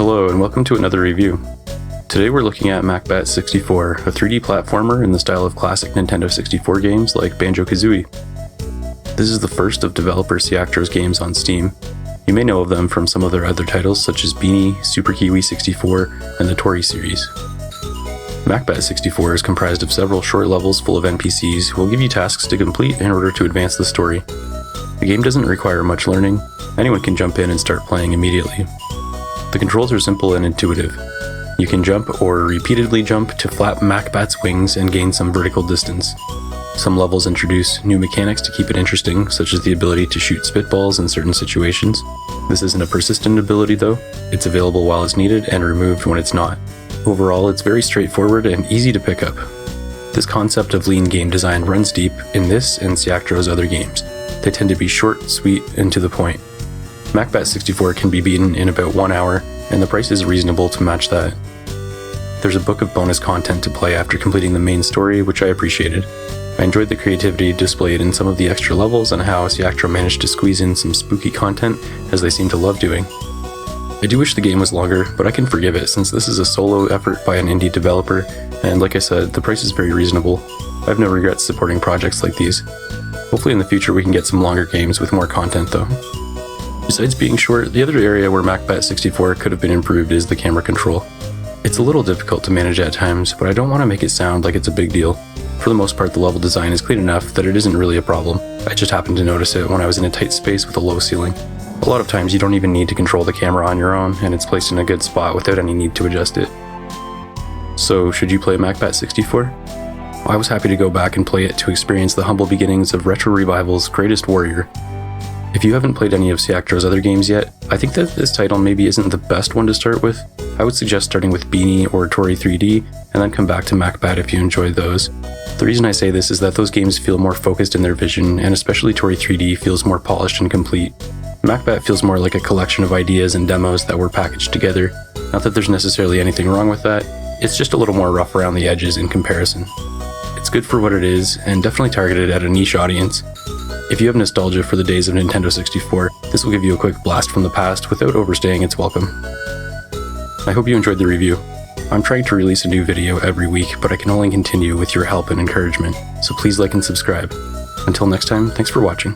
Hello and welcome to another review. Today we're looking at Macbat 64, a 3D platformer in the style of classic Nintendo 64 games like Banjo-Kazooie. This is the first of developer Ciactro's games on Steam. You may know of them from some of their other titles such as Beanie, Super Kiwi 64, and the Tori series. Macbat 64 is comprised of several short levels full of NPCs who will give you tasks to complete in order to advance the story. The game doesn't require much learning. Anyone can jump in and start playing immediately. The controls are simple and intuitive. You can jump or repeatedly jump to flap Macbat's wings and gain some vertical distance. Some levels introduce new mechanics to keep it interesting, such as the ability to shoot spitballs in certain situations. This isn't a persistent ability though. It's available while it's needed and removed when it's not. Overall, it's very straightforward and easy to pick up. This concept of lean game design runs deep in this and Ciactro's other games. They tend to be short, sweet, and to the point. Macbat 64 can be beaten in about 1 hour, and the price is reasonable to match that. There's a book of bonus content to play after completing the main story, which I appreciated. I enjoyed the creativity displayed in some of the extra levels and how Ciactro managed to squeeze in some spooky content, as they seem to love doing. I do wish the game was longer, but I can forgive it since this is a solo effort by an indie developer, and like I said, the price is very reasonable. I have no regrets supporting projects like these. Hopefully in the future we can get some longer games with more content though. Besides being short, the other area where Macbat 64 could have been improved is the camera control. It's a little difficult to manage at times, but I don't want to make it sound like it's a big deal. For the most part, the level design is clean enough that it isn't really a problem. I just happened to notice it when I was in a tight space with a low ceiling. A lot of times you don't even need to control the camera on your own, and it's placed in a good spot without any need to adjust it. So, should you play Macbat 64? I was happy to go back and play it to experience the humble beginnings of Retro Revival's greatest warrior. If you haven't played any of Ciactro's other games yet, I think that this title maybe isn't the best one to start with. I would suggest starting with Beanie or Tori 3D, and then come back to Macbat if you enjoyed those. The reason I say this is that those games feel more focused in their vision, and especially Tori 3D feels more polished and complete. Macbat feels more like a collection of ideas and demos that were packaged together. Not that there's necessarily anything wrong with that, it's just a little more rough around the edges in comparison. It's good for what it is, and definitely targeted at a niche audience. If you have nostalgia for the days of Nintendo 64, this will give you a quick blast from the past without overstaying its welcome. I hope you enjoyed the review. I'm trying to release a new video every week, but I can only continue with your help and encouragement, so please like and subscribe. Until next time, thanks for watching.